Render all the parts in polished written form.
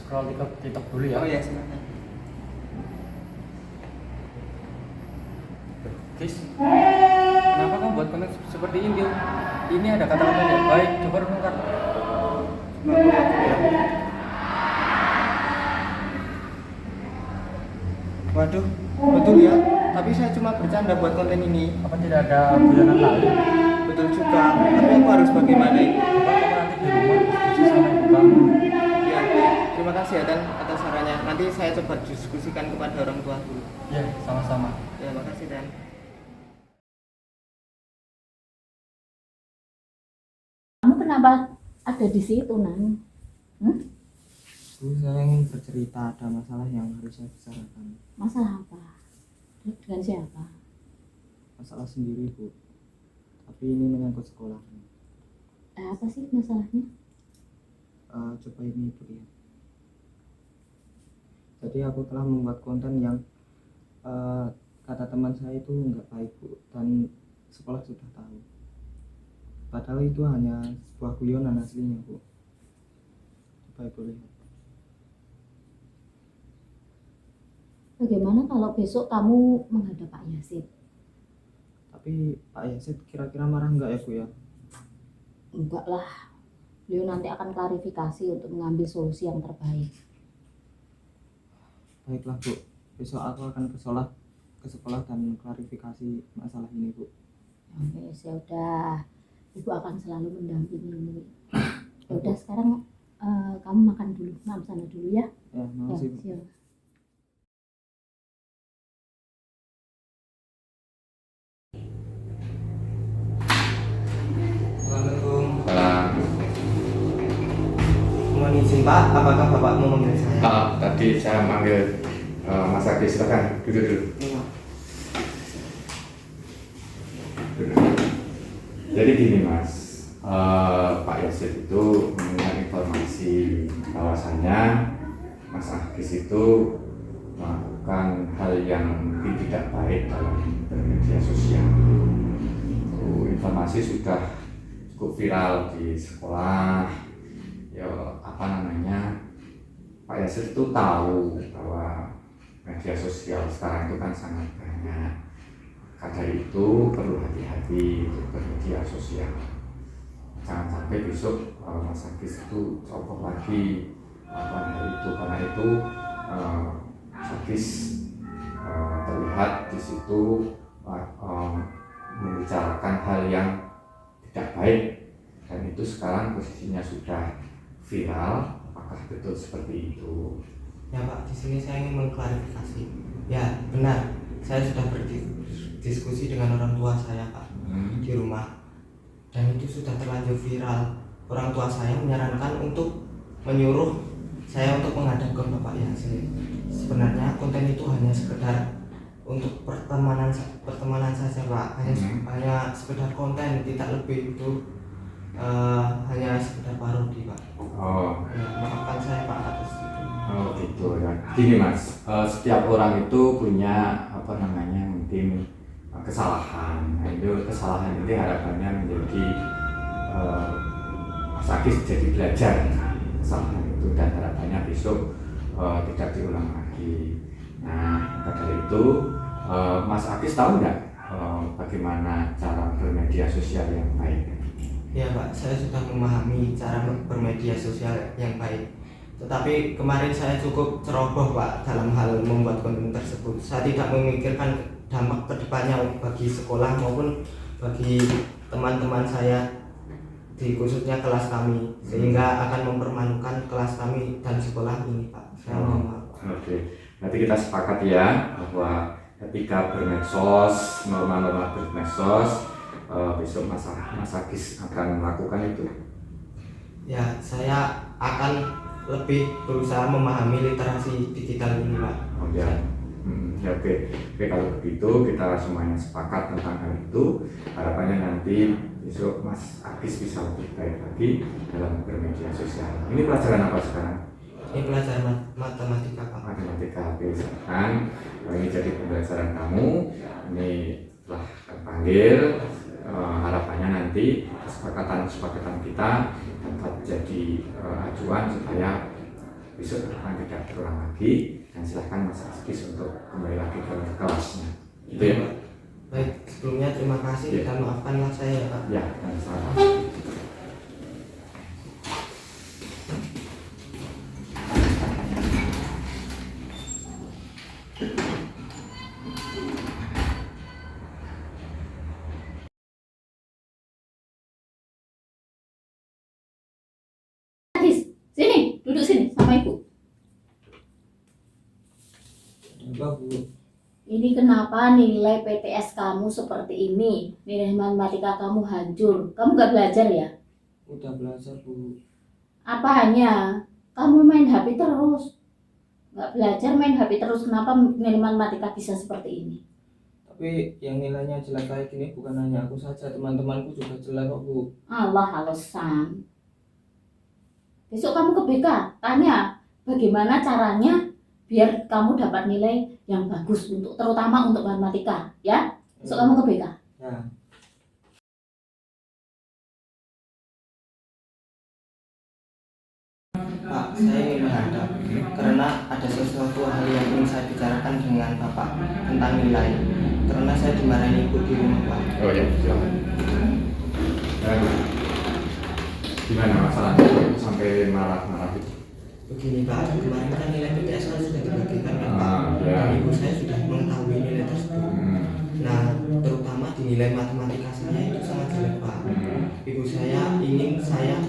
scroll TikTok dulu ya. Oh ya, silakan. Guys, kenapa kamu buat konten seperti ini? Ini ada kata-kata yang baik, coba renungkan. Waduh, betul ya. Tapi saya cuma bercanda buat konten ini. Apa tidak ada bulanan lain? Betul juga. Tapi aku harus bagaimana ini? Coba kamu nanti di rumah diskusi sama ibu kamu. Ya, terima kasih ya Dan atas sarannya. Nanti saya coba diskusikan kepada orang tua dulu. Ya, sama-sama. Ya, makasih Dan. Kamu kenapa ada di situ, Nan? Saya ingin bercerita, ada masalah yang harus saya bicarakan. Masalah apa? Dengan siapa? Masalah sendiri, Bu. Tapi ini menyangkut sekolah. Apa sih masalahnya? Coba ini Ibu lihat. Jadi aku telah membuat konten yang kata teman saya itu nggak baik, Bu. Dan sekolah sudah tahu. Padahal itu hanya sebuah guyonan aslinya, Bu. Coba Ibu lihat. Bagaimana kalau besok kamu menghadap Pak Yasid? Tapi Pak Yasid kira-kira marah nggak ya, Bu ya? Enggak lah. Beliau nanti akan klarifikasi untuk mengambil solusi yang terbaik. Baiklah, Bu. Besok aku akan ke sekolah dan klarifikasi masalah ini, Bu. Ya udah. Ibu akan selalu mendampingi. Ya udah sekarang kamu makan dulu. Mam sana dulu ya. Ya, makasih, Bu. siap. Assalamualaikum. Salam. Mohon izin Pak, apakah Bapak mau memanggil saya? Tadi saya manggil Mas Adi, silakan duduk dulu. Iya. Jadi gini Mas, Pak Yasid itu mendengar informasi bahwasannya Mas Agis itu melakukan hal yang tidak baik dalam bermedia sosial. Informasi sudah cukup viral di sekolah. Ya apa namanya, Pak Yasid itu tahu bahwa media sosial sekarang itu kan sangat banyak. Maka dari itu perlu hati-hati untuk bermedia sosial. Jangan sampai besok Mas Agis itu coba lagi melakukan hal itu, karena itu Mas Agis terlihat di situ membicarakan hal yang tidak baik, dan itu sekarang posisinya sudah viral. Apakah betul seperti itu? Ya Pak, di sini saya ingin mengklarifikasi. Ya benar, saya sudah berdiskusi dengan orang tua saya Pak di rumah, dan itu sudah terlanjur viral. Orang tua saya menyarankan untuk menyuruh saya untuk menghadap ke Bapak Yasid. Sebenarnya konten itu hanya sekedar untuk pertemanan saja Pak, hanya sekedar konten, tidak lebih. Itu hanya sekedar parodi Pak. Oh, Ya, maafkan saya Pak atas itu. oh gitu ya. Gini Mas, setiap orang itu punya apa namanya, mungkin kesalahan. Nah, itu kesalahan ini harapannya menjadi Mas Agis jadi belajar kesalahan itu, dan harapannya besok tidak diulang lagi. Nah, maka dari itu Mas Agis tahu nggak bagaimana cara bermedia sosial yang baik? Ya Pak, saya sudah memahami cara bermedia sosial yang baik. Tetapi kemarin saya cukup ceroboh Pak dalam hal membuat konten tersebut. Saya tidak memikirkan dampak kedepannya bagi sekolah maupun bagi teman-teman saya, di khususnya kelas kami, sehingga akan mempermalukan kelas kami dan sekolah ini Pak. Saya mohon maaf. Oke, berarti kita sepakat ya bahwa ketika bermedsos, norma-norma bermedsos, besok Mas Agis akan melakukan itu. Ya, saya akan lebih berusaha memahami literasi digital ini Pak. Oh ya, ya oke. Kalau begitu kita semuanya sepakat tentang hal itu. Harapannya nanti besok Mas Agis bisa lebih baik lagi dalam bermedia sosial. Ini pelajaran apa sekarang? Ini pelajaran matematika Pak. Matematika. Oke, silakan. Ini jadi pembelajaran kamu. Ini telah terpanggil. Harapannya nanti kesepakatan kita dapat jadi acuan supaya besok ke depan tidak terulang lagi, dan silahkan Mas Rizky untuk kembali lagi ke kelasnya. Itu ya Pak. Baik, sebelumnya terima kasih Ya. dan maafkanlah saya ya Pak. Ya, dan salam. Hadis, sini, duduk sini sama ibu. Enggak Bu, Ini kenapa nilai PTS kamu seperti ini? Nilai matematika kamu hancur. Kamu gak belajar ya? udah belajar Bu. Apa hanya kamu main HP terus? Gak belajar, main HP terus. Kenapa nilai matematika bisa seperti ini? Tapi yang nilainya jelek kayak gini bukan hanya aku saja, teman-temanku juga jelek kok Bu. Allah alasan. Besok kamu ke BK, tanya bagaimana caranya biar kamu dapat nilai yang bagus untuk terutama untuk matematika, ya. Besok kamu ke BK. Ya. Pak, saya ingin menghadap karena ada sesuatu hal yang ingin saya bicarakan dengan Bapak tentang nilai. Karena saya dimarahin ibu di rumah Pak. Oh ya, silakan. Gimana masalahnya sampai marah-marah itu? Begini Pak, kemarin kan nilai PTS kan sudah dibagikan kan Pak. Ya. Dan ibu saya sudah mengetahui nilai tersebut. Nah, terutama di nilai matematika saya itu sangat jelek Pak. Ibu saya ingin saya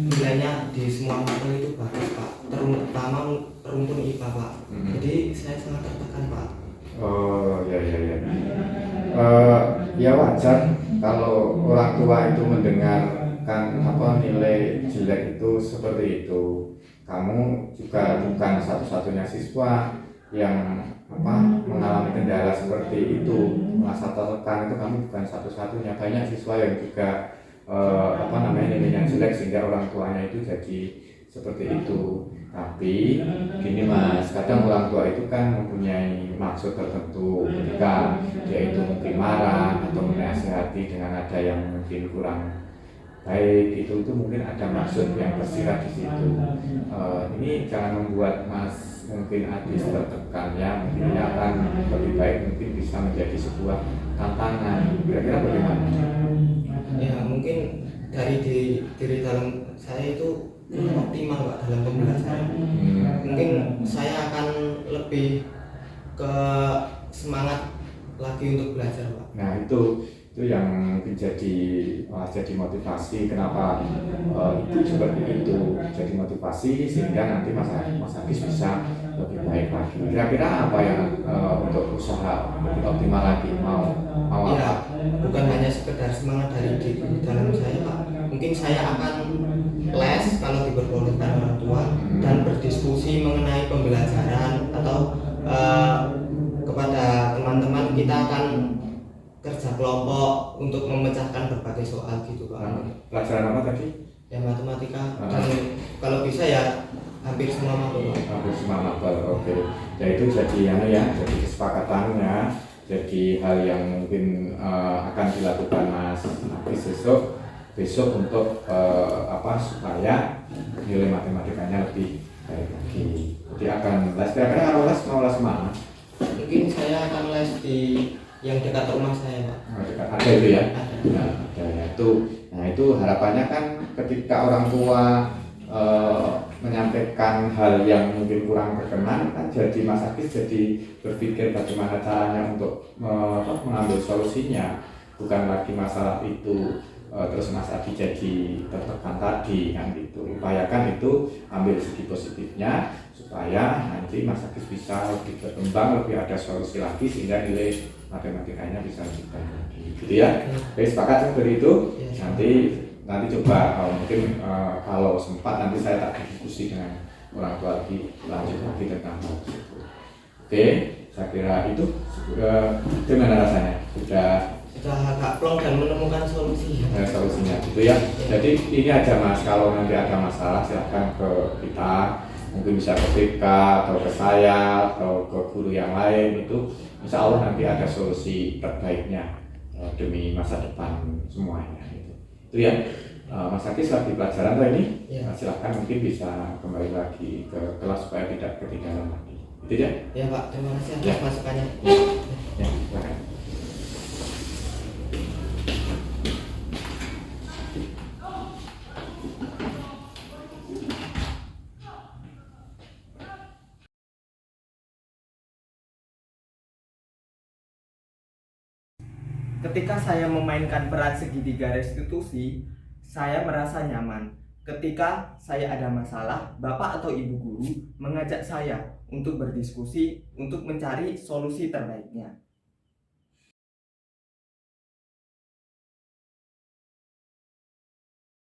nilainya di semua mata itu bagus Pak, terutama rumpun IPA Pak. Jadi saya sangat tertekan Pak. Oh ya. Ya wajar kalau orang tua itu mendengarkan nilai jelek itu seperti itu. Kamu juga bukan satu-satunya siswa yang mengalami kendala seperti itu, merasa tertekan. Itu kamu bukan satu-satunya, banyak siswa yang juga nilainya jelek sehingga orang tuanya itu jadi seperti itu. Tapi gini Mas, kadang orang tua itu kan mempunyai maksud tertentu ketika dia itu mungkin marah atau menasihati dengan ada yang mungkin kurang baik, itu mungkin ada maksud yang tersirat di situ. Ini jangan membuat Mas mungkin Adis tertekan ya, mungkin ini akan lebih baik, mungkin bisa menjadi sebuah tantangan. Kira-kira bagaimana? Ya mungkin dari diri dalam saya itu kurang optimal Pak dalam pembelajaran. Mungkin saya akan lebih ke semangat lagi untuk belajar Pak. Nah itu yang mungkin jadi motivasi kenapa ibu seperti itu, jadi motivasi sehingga nanti Mas Agis bisa lebih baik lagi. Kira-kira apa yang untuk usaha lebih optimal lagi mau Ya, apa? bukan hanya sekedar semangat dari diri dalam saya Pak. Mungkin saya akan les kalau diperbolehkan orang tua dan berdiskusi mengenai pembelajaran atau kepada teman-teman kita akan kerja kelompok untuk memecahkan berbagai soal gitu Pak. Pelajaran apa tadi? Ya matematika dan kalau bisa ya hampir semua mapel Pak. Hampir semua mapel, oke. Ya itu jadi jadi kesepakatannya, jadi hal yang mungkin akan dilakukan Mas Agis besok untuk supaya nilai matematikanya lebih baik lagi. Jadi akan les, kira-kira kalau les mau les mana? Mungkin saya akan les di yang dekat rumah saya Pak. Dekat ada itu ya? Ada. Nah, ada ya. Itu harapannya kan ketika orang tua menyampaikan hal yang mungkin kurang berkenan kan, jadi Mas Agis jadi berpikir bagaimana caranya untuk mengambil solusinya, bukan lagi masalah itu terus Mas Agis jadi tertekan tadi kan gitu. Upayakan itu ambil segi positifnya supaya nanti Mas Agis bisa lebih berkembang, lebih ada solusi lagi sehingga nilai matematikanya bisa lebih baik lagi gitu ya. Oke, sepakat seperti itu. Nanti coba mungkin kalau sempat nanti saya tak diskusi dengan orang tua lagi, lanjut lagi tentang hal tersebut. Oke, saya kira itu gimana rasanya? Sudah agak plong dan menemukan solusi. Solusinya gitu ya. Jadi ini aja Mas, kalau nanti ada masalah silahkan ke kita, mungkin bisa ke BK atau ke saya atau ke guru yang lain, itu insya Allah nanti ada solusi terbaiknya demi masa depan semuanya itu ya. Mas Agis lagi pelajaran tuh ini. Iya. Silahkan mungkin bisa kembali lagi ke kelas supaya tidak ketinggalan lagi. Itu ya? Ya Pak, terima kasih atas Ya. masukannya. Ya, silakan. Ketika saya memainkan peran segitiga restitusi, saya merasa nyaman. Ketika saya ada masalah, Bapak atau Ibu guru mengajak saya untuk berdiskusi untuk mencari solusi terbaiknya.